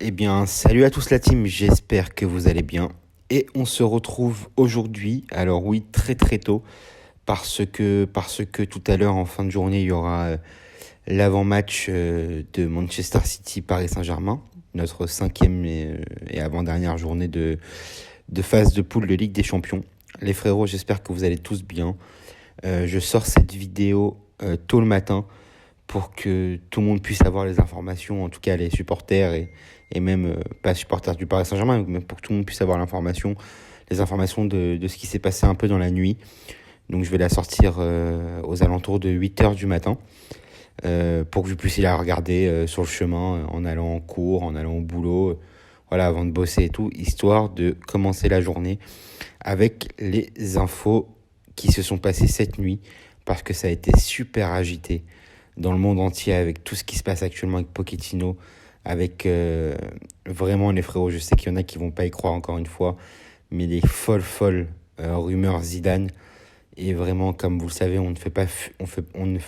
Eh bien, salut à tous la team, j'espère que vous allez bien. Et on se retrouve aujourd'hui, alors oui, très très tôt, parce que tout à l'heure, en fin de journée, il y aura l'avant-match de Manchester City-Paris Saint-Germain, notre cinquième et avant-dernière journée de phase de poule de Ligue des Champions. Les frérots, j'espère que vous allez tous bien. Je sors cette vidéo tôt le matin pour que tout le monde puisse avoir les informations, en tout cas les supporters et même pas supporters du Paris Saint-Germain, mais pour que tout le monde puisse avoir les informations de ce qui s'est passé un peu dans la nuit. Donc je vais la sortir aux alentours de 8h du matin pour que vous puissiez la regarder sur le chemin, en allant en cours, en allant au boulot, voilà, avant de bosser et tout, histoire de commencer la journée avec les infos qui se sont passées cette nuit, parce que ça a été super agité dans le monde entier avec tout ce qui se passe actuellement avec Pochettino, avec vraiment les frérots. Je sais qu'il y en a qui vont pas y croire encore une fois, mais les folles rumeurs Zidane. Et vraiment, comme vous le savez, on ne fait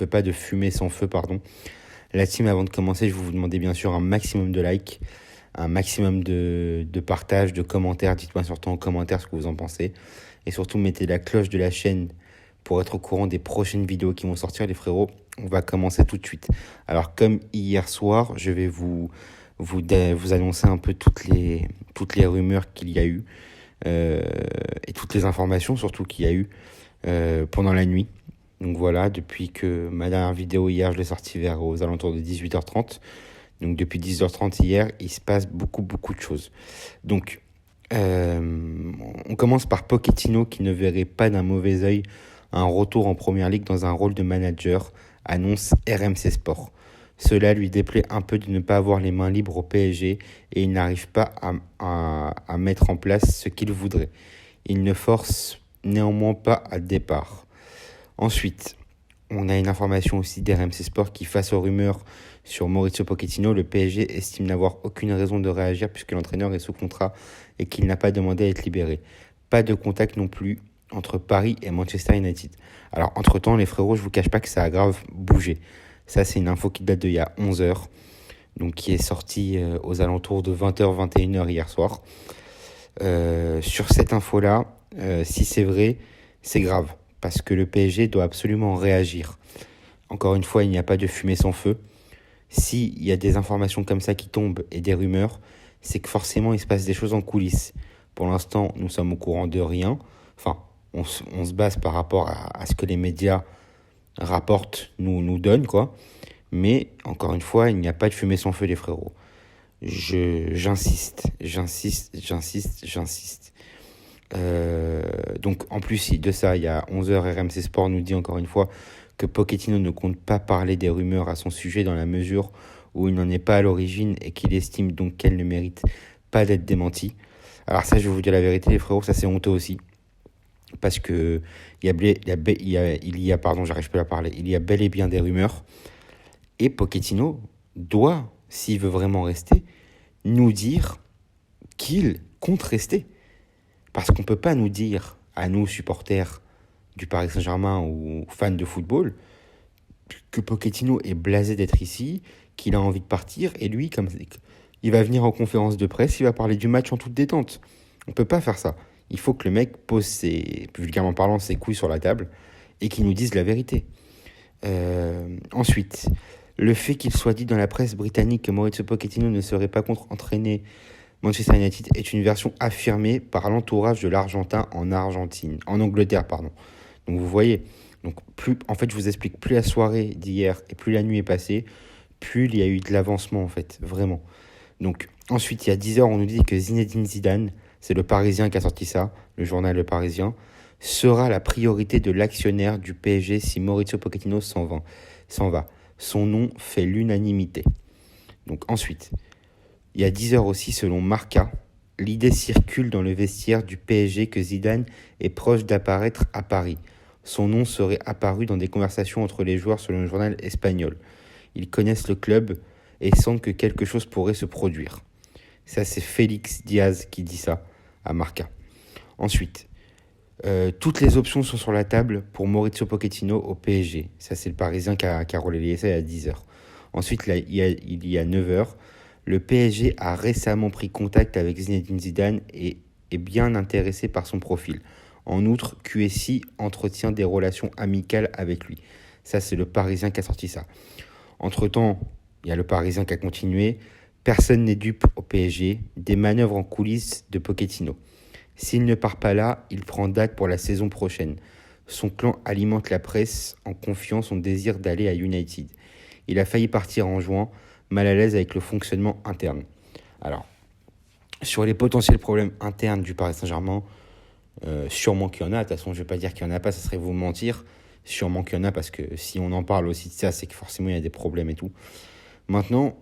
pas de fumée sans feu, pardon. La team, avant de commencer, je vais vous demander bien sûr un maximum de likes, un maximum de partage, de commentaires. Dites-moi surtout en commentaire ce que vous en pensez. Et surtout, mettez la cloche de la chaîne pour être au courant des prochaines vidéos qui vont sortir, les frérots. On va commencer tout de suite. Alors, comme hier soir, je vais vous annoncer un peu toutes les rumeurs qu'il y a eu et toutes les informations surtout qu'il y a eu pendant la nuit. Donc voilà, depuis que ma dernière vidéo hier, je l'ai sortie aux alentours de 18h30. Donc depuis 10h30 hier, il se passe beaucoup de choses. Donc on commence par Pochettino qui ne verrait pas d'un mauvais œil un retour en Première Ligue dans un rôle de manager, annonce RMC Sport. Cela lui déplaît un peu de ne pas avoir les mains libres au PSG et il n'arrive pas à mettre en place ce qu'il voudrait. Il ne force néanmoins pas à départ. Ensuite, on a une information aussi d'RMC Sport qui, face aux rumeurs sur Mauricio Pochettino, le PSG estime n'avoir aucune raison de réagir puisque l'entraîneur est sous contrat et qu'il n'a pas demandé à être libéré. Pas de contact non plus entre Paris et Manchester United. Alors, entre-temps, les frérots, je vous cache pas que ça a grave bougé. Ça, c'est une info qui date d'il y a 11h, donc qui est sortie aux alentours de 20h, 21h hier soir. Sur cette info-là, si c'est vrai, c'est grave, parce que le PSG doit absolument réagir. Encore une fois, il n'y a pas de fumée sans feu. S'il y a des informations comme ça qui tombent et des rumeurs, c'est que forcément il se passe des choses en coulisses. Pour l'instant, nous sommes au courant de rien. Enfin, on se base par rapport à ce que les médias rapportent, nous donnent, quoi. Mais, encore une fois, il n'y a pas de fumée sans feu, les frérots. J'insiste. Donc, en plus de ça, il y a 11h, RMC Sport nous dit encore une fois que Pochettino ne compte pas parler des rumeurs à son sujet dans la mesure où il n'en est pas à l'origine et qu'il estime donc qu'elle ne mérite pas d'être démentie. Alors ça, je vais vous dire la vérité, les frérots, ça c'est honteux aussi. Parce que il y a bel et bien des rumeurs. Et Pochettino doit, s'il veut vraiment rester, nous dire qu'il compte rester. Parce qu'on ne peut pas nous dire, à nous supporters du Paris Saint-Germain ou fans de football, que Pochettino est blasé d'être ici, qu'il a envie de partir, et lui, comme il va venir en conférence de presse, il va parler du match en toute détente. On ne peut pas faire ça. Il faut que le mec pose vulgairement parlant, ses couilles sur la table et qu'il nous dise la vérité. Ensuite, le fait qu'il soit dit dans la presse britannique que Mauricio Pochettino ne serait pas contre entraîner Manchester United est une version affirmée par l'entourage de l'Argentin en Angleterre, pardon. Donc vous voyez, en fait je vous explique, plus la soirée d'hier et plus la nuit est passée, plus il y a eu de l'avancement en fait, vraiment. Donc ensuite il y a 10h on nous dit que Zinedine Zidane, c'est le Parisien qui a sorti ça, le journal Le Parisien, sera la priorité de l'actionnaire du PSG si Mauricio Pochettino s'en va. Son nom fait l'unanimité. Donc ensuite, il y a 10h aussi, selon Marca, l'idée circule dans le vestiaire du PSG que Zidane est proche d'apparaître à Paris. Son nom serait apparu dans des conversations entre les joueurs selon le journal espagnol. Ils connaissent le club et sentent que quelque chose pourrait se produire. Ça, c'est Félix Diaz qui dit ça à Marca. Ensuite, toutes les options sont sur la table pour Mauricio Pochettino au PSG. Ça, c'est le Parisien qui a relayé ça il y a 10h. Ensuite, là, il y a 9h. Le PSG a récemment pris contact avec Zinedine Zidane et est bien intéressé par son profil. En outre, QSI entretient des relations amicales avec lui. Ça, c'est le Parisien qui a sorti ça. Entre-temps, il y a le Parisien qui a continué. Personne n'est dupe au PSG. Des manœuvres en coulisses de Pochettino. S'il ne part pas là, il prend date pour la saison prochaine. Son clan alimente la presse en confiant son désir d'aller à United. Il a failli partir en juin, mal à l'aise avec le fonctionnement interne. Alors, sur les potentiels problèmes internes du Paris Saint-Germain, sûrement qu'il y en a. De toute façon, je ne vais pas dire qu'il n'y en a pas, ça serait vous mentir. Sûrement qu'il y en a parce que si on en parle aussi de ça, c'est que forcément il y a des problèmes et tout. Maintenant,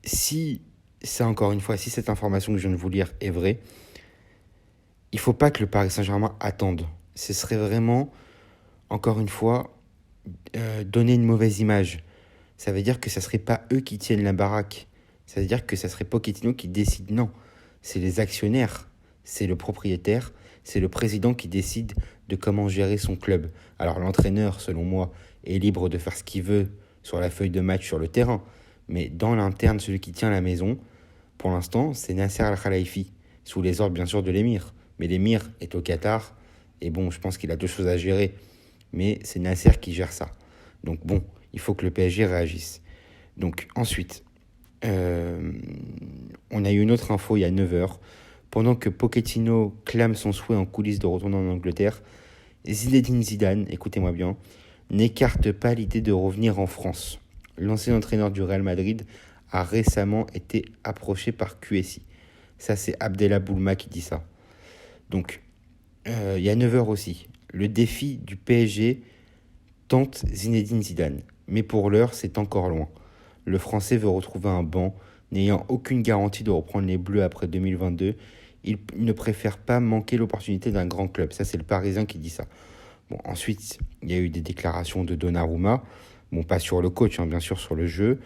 si ça, encore une fois, si cette information que je viens de vous lire est vraie, il ne faut pas que le Paris Saint-Germain attende. Ce serait vraiment, encore une fois, donner une mauvaise image. Ça veut dire que ça ne serait pas eux qui tiennent la baraque. Ça veut dire que ça serait Pochettino qui décide. Non, c'est les actionnaires, c'est le propriétaire, c'est le président qui décide de comment gérer son club. Alors l'entraîneur, selon moi, est libre de faire ce qu'il veut sur la feuille de match sur le terrain. Mais dans l'interne, celui qui tient la maison, pour l'instant, c'est Nasser Al-Khelaifi, sous les ordres bien sûr de l'émir. Mais l'émir est au Qatar, et bon, je pense qu'il a deux choses à gérer. Mais c'est Nasser qui gère ça. Donc bon, il faut que le PSG réagisse. Donc ensuite, on a eu une autre info il y a 9 heures. Pendant que Pochettino clame son souhait en coulisses de retourner en Angleterre, Zinedine Zidane, écoutez-moi bien, n'écarte pas l'idée de revenir en France. L'ancien entraîneur du Real Madrid a récemment été approché par QSI. Ça, c'est Abdellah Boulma qui dit ça. Donc, il y a 9 heures aussi. Le défi du PSG tente Zinedine Zidane. Mais pour l'heure, c'est encore loin. Le Français veut retrouver un banc, n'ayant aucune garantie de reprendre les Bleus après 2022. Il ne préfère pas manquer l'opportunité d'un grand club. Ça, c'est le Parisien qui dit ça. Bon, ensuite, il y a eu des déclarations de Donnarumma. Bon, pas sur le coach, bien sûr, sur le jeu.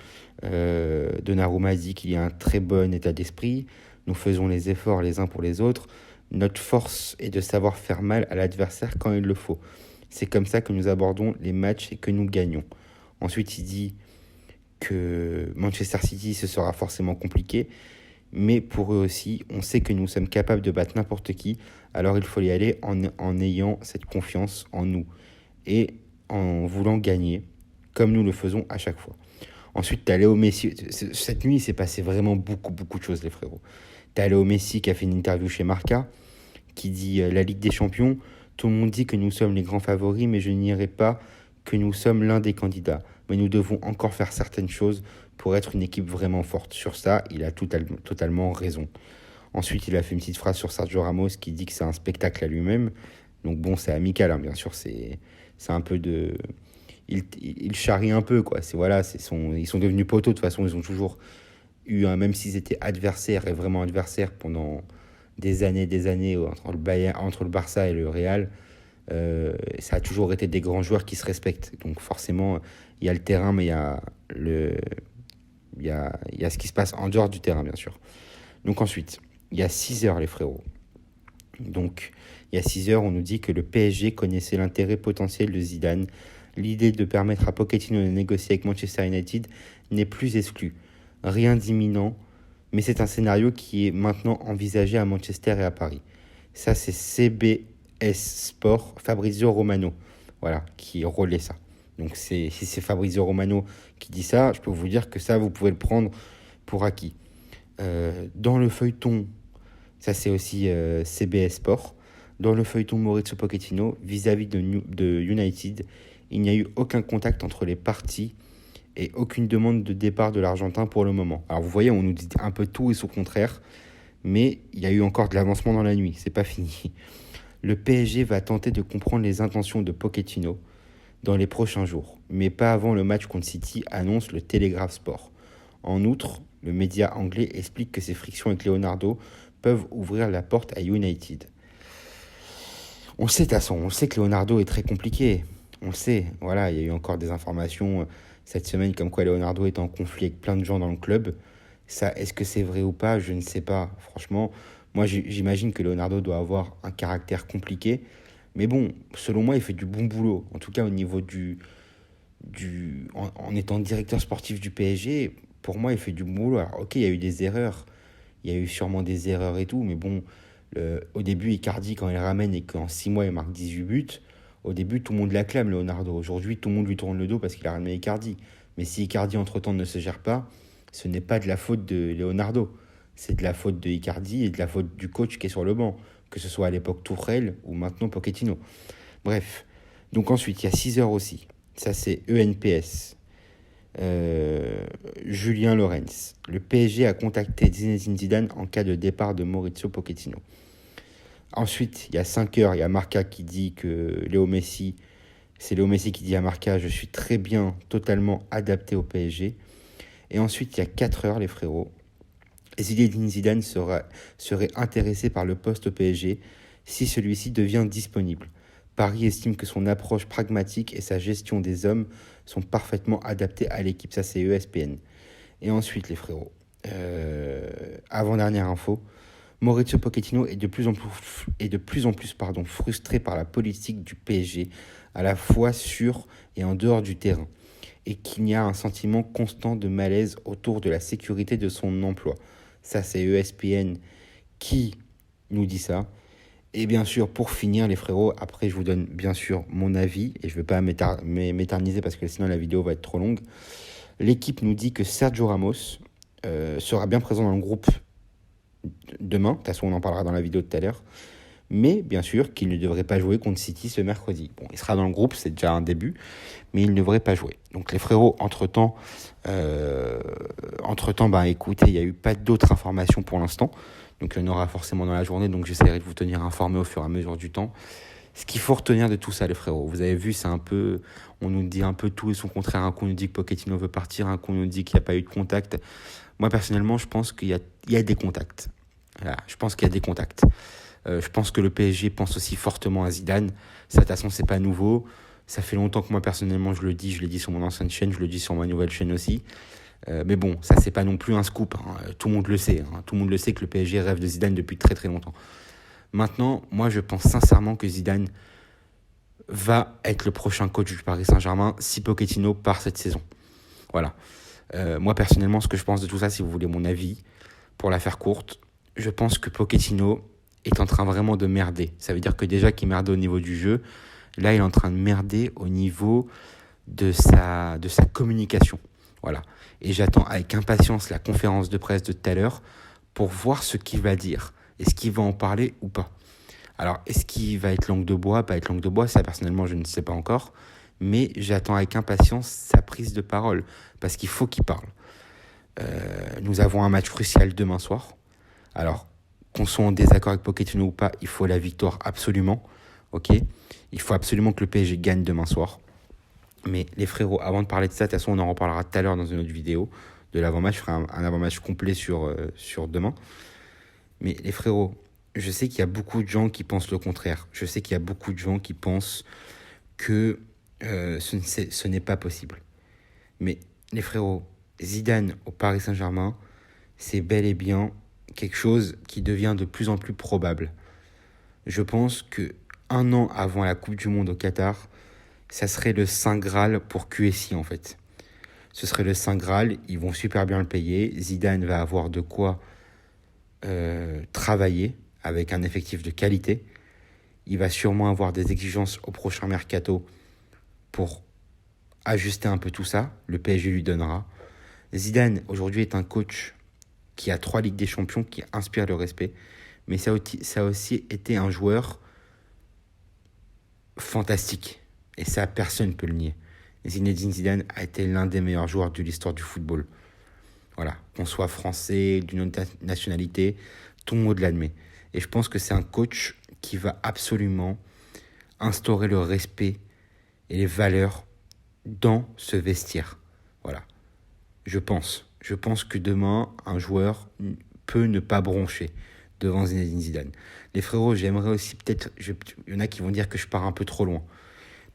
Donnarumma dit qu'il y a un très bon état d'esprit. Nous faisons les efforts les uns pour les autres. Notre force est de savoir faire mal à l'adversaire quand il le faut. C'est comme ça que nous abordons les matchs et que nous gagnons. Ensuite, il dit que Manchester City, ce sera forcément compliqué. Mais pour eux aussi, on sait que nous sommes capables de battre n'importe qui. Alors il faut y aller en ayant cette confiance en nous. Et en voulant gagner, comme nous le faisons à chaque fois. Ensuite, tu as Léo Messi. Cette nuit, il s'est passé vraiment beaucoup de choses, les frérots. Tu as Léo Messi qui a fait une interview chez Marca, qui dit la Ligue des Champions, tout le monde dit que nous sommes les grands favoris, mais je n'irai pas que nous sommes l'un des candidats. Mais nous devons encore faire certaines choses pour être une équipe vraiment forte. Sur ça, il a totalement raison. Ensuite, il a fait une petite phrase sur Sergio Ramos qui dit que c'est un spectacle à lui-même. Donc bon, c'est amical, bien sûr, c'est un peu de... Il charrie un peu, quoi. Ils sont devenus poteaux, de toute façon, ils ont toujours eu, même s'ils étaient adversaires, et vraiment adversaires pendant des années, entre le Barça et le Real, ça a toujours été des grands joueurs qui se respectent. Donc forcément, il y a le terrain, mais il y a ce qui se passe en dehors du terrain, bien sûr. Donc ensuite, il y a 6 heures, les frérots. Donc, il y a 6 heures, on nous dit que le PSG connaissait l'intérêt potentiel de Zidane. L'idée de permettre à Pochettino de négocier avec Manchester United n'est plus exclue. Rien d'imminent, mais c'est un scénario qui est maintenant envisagé à Manchester et à Paris. Ça, c'est CBS Sport, Fabrizio Romano, voilà, qui relaie ça. Donc, si c'est Fabrizio Romano qui dit ça, je peux vous dire que ça, vous pouvez le prendre pour acquis. Dans le feuilleton, ça c'est aussi CBS Sport, dans le feuilleton Maurizio Pochettino, vis-à-vis de United, il n'y a eu aucun contact entre les parties et aucune demande de départ de l'Argentin pour le moment. Alors vous voyez, on nous dit un peu tout et son contraire, mais il y a eu encore de l'avancement dans la nuit, c'est pas fini. Le PSG va tenter de comprendre les intentions de Pochettino dans les prochains jours, mais pas avant le match contre City, annonce le Telegraph Sport. En outre, le média anglais explique que ces frictions avec Leonardo peuvent ouvrir la porte à United. On le sait de toute façon, on sait que Leonardo est très compliqué. On le sait, voilà, il y a eu encore des informations cette semaine comme quoi Leonardo est en conflit avec plein de gens dans le club. Ça, est-ce que c'est vrai ou pas? Je ne sais pas. Franchement, moi j'imagine que Leonardo doit avoir un caractère compliqué. Mais bon, selon moi, il fait du bon boulot. En tout cas, au niveau en étant directeur sportif du PSG, Pour moi, il fait du bon boulot. Alors, ok, il y a eu des erreurs. Il y a eu sûrement des erreurs et tout. Mais bon, au début, Icardi, quand il ramène et qu'en 6 mois, il marque 18 buts, au début, tout le monde l'acclame, Leonardo. Aujourd'hui, tout le monde lui tourne le dos parce qu'il a ramené Icardi. Mais si Icardi, entre-temps, ne se gère pas, ce n'est pas de la faute de Leonardo. C'est de la faute de Icardi et de la faute du coach qui est sur le banc. Que ce soit à l'époque Tourelle ou maintenant Pochettino. Bref. Donc ensuite, il y a 6 heures aussi. Ça, c'est ENPS. Julien Lorenz. Le PSG a contacté Zinedine Zidane en cas de départ de Maurizio Pochettino. Ensuite, il y a 5 heures, il y a Marca qui dit que c'est Léo Messi qui dit à Marca, je suis très bien, totalement adapté au PSG. Et ensuite, il y a 4 heures, les frérots. Zinedine Zidane serait intéressé par le poste au PSG si celui-ci devient disponible. Paris estime que son approche pragmatique et sa gestion des hommes sont parfaitement adaptés à l'équipe. Ça, c'est ESPN. Et ensuite, les frérots. Avant-dernière info. Maurizio Pochettino est de plus en plus frustré par la politique du PSG, à la fois sur et en dehors du terrain, et qu'il y a un sentiment constant de malaise autour de la sécurité de son emploi. Ça, c'est ESPN qui nous dit ça. Et bien sûr, pour finir, les frérots, après, je vous donne bien sûr mon avis, et je ne vais pas m'éterniser parce que sinon la vidéo va être trop longue. L'équipe nous dit que Sergio Ramos sera bien présent dans le groupe demain. De toute façon, on en parlera dans la vidéo tout à l'heure. Mais bien sûr qu'il ne devrait pas jouer contre City ce mercredi. Bon, il sera dans le groupe, c'est déjà un début, mais il ne devrait pas jouer. Donc les frérots, entre-temps, écoutez, il n'y a eu pas d'autres informations pour l'instant. Donc il y en aura forcément dans la journée, donc j'essaierai de vous tenir informé au fur et à mesure du temps. Ce qu'il faut retenir de tout ça, les frérots, vous avez vu, c'est un peu, on nous dit un peu tout et son contraire. Un coup on nous dit que Pochettino veut partir, un coup on nous dit qu'il n'y a pas eu de contact. Moi personnellement, je pense qu'il y a des contacts. Voilà, je pense qu'il y a des contacts. Je pense que le PSG pense aussi fortement à Zidane. Ça, de toute façon, c'est pas nouveau. Ça fait longtemps que moi, personnellement, je l'ai dit sur mon ancienne chaîne, je le dis sur ma nouvelle chaîne aussi. Mais bon, ça, c'est pas non plus un scoop. Tout le monde le sait. Tout le monde le sait que le PSG rêve de Zidane depuis très très longtemps. Maintenant, moi, je pense sincèrement que Zidane va être le prochain coach du Paris Saint-Germain si Pochettino part cette saison. Voilà. Moi, personnellement, ce que je pense de tout ça, si vous voulez mon avis, pour la faire courte, je pense que Pochettino est en train vraiment de merder. Ça veut dire que déjà qu'il merdait au niveau du jeu, là, il est en train de merder au niveau de sa communication. Voilà. Et j'attends avec impatience la conférence de presse de tout à l'heure pour voir ce qu'il va dire. Est-ce qu'il va en parler ou pas? Alors, est-ce qu'il va être langue de bois, pas être langue de bois? Ça, personnellement, je ne sais pas encore. Mais j'attends avec impatience sa prise de parole, parce qu'il faut qu'il parle. Nous avons un match crucial demain soir. Alors, qu'on soit en désaccord avec Pochettino ou pas, il faut la victoire absolument. Ok, il faut absolument que le PSG gagne demain soir. Mais les frérots, avant de parler de ça, de toute façon, on en reparlera tout à l'heure dans une autre vidéo de l'avant-match. Je ferai un avant-match complet sur demain. Mais les frérots, je sais qu'il y a beaucoup de gens qui pensent le contraire. Je sais qu'il y a beaucoup de gens qui pensent que ce n'est pas possible. Mais les frérots, Zidane au Paris Saint-Germain, c'est bel et bien quelque chose qui devient de plus en plus probable. Je pense que 1 an avant la Coupe du Monde au Qatar, ça serait le Saint Graal pour QSI en fait. Ce serait le Saint Graal, ils vont super bien le payer. Zidane va avoir de quoi travailler avec un effectif de qualité. Il va sûrement avoir des exigences au prochain mercato pour ajuster un peu tout ça. Le PSG lui donnera. Zidane aujourd'hui est un coach qui a 3 Ligues des Champions, qui inspire le respect. Mais ça a aussi été un joueur fantastique. Et ça, personne ne peut le nier. Zinedine Zidane a été l'un des meilleurs joueurs de l'histoire du football. Voilà, qu'on soit français, d'une autre nationalité, tout le monde l'admet. Et je pense que c'est un coach qui va absolument instaurer le respect et les valeurs dans ce vestiaire. Voilà, je pense que demain, un joueur peut ne pas broncher devant Zinedine Zidane. Les frérots, j'aimerais aussi peut-être... Il y en a qui vont dire que je pars un peu trop loin.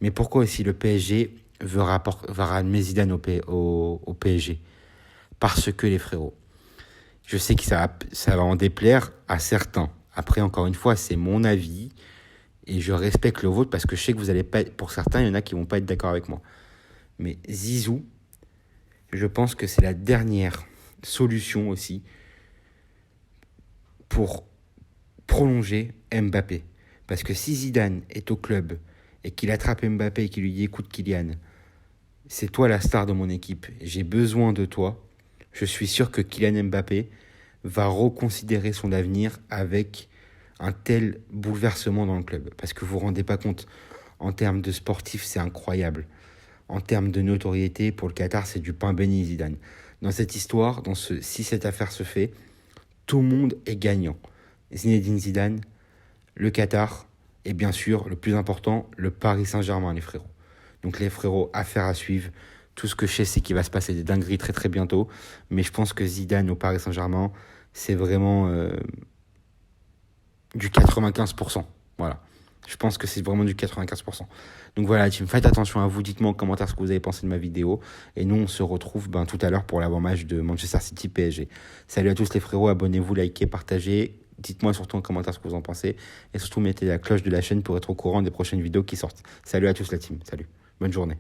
Mais pourquoi aussi le PSG va ramener Zidane au PSG? Parce que les frérots, je sais que ça va en déplaire à certains. Après, encore une fois, c'est mon avis et je respecte le vôtre parce que je sais que vous allez pas... Pour certains, il y en a qui vont pas être d'accord avec moi. Mais Zizou, je pense que c'est la dernière solution aussi pour prolonger Mbappé. Parce que si Zidane est au club et qu'il attrape Mbappé et qu'il lui dit écoute Kylian, c'est toi la star de mon équipe, j'ai besoin de toi, je suis sûr que Kylian Mbappé va reconsidérer son avenir avec un tel bouleversement dans le club. Parce que vous vous rendez pas compte, en termes de sportif, c'est incroyable. En termes de notoriété, pour le Qatar, c'est du pain béni, Zidane. Dans cette histoire, si cette affaire se fait, tout le monde est gagnant. Zinedine Zidane, le Qatar, et bien sûr, le plus important, le Paris Saint-Germain, les frérots. Donc les frérots, affaire à suivre. Tout ce que je sais, c'est qu'il va se passer des dingueries très très bientôt. Mais je pense que Zidane au Paris Saint-Germain, c'est vraiment du 95%. Voilà. Je pense que c'est vraiment du 95%. Donc voilà, team, faites attention à vous. Dites-moi en commentaire ce que vous avez pensé de ma vidéo. Et nous, on se retrouve tout à l'heure pour l'avant-match de Manchester City PSG. Salut à tous les frérots, abonnez-vous, likez, partagez. Dites-moi surtout en commentaire ce que vous en pensez. Et surtout, mettez la cloche de la chaîne pour être au courant des prochaines vidéos qui sortent. Salut à tous la team. Salut. Bonne journée.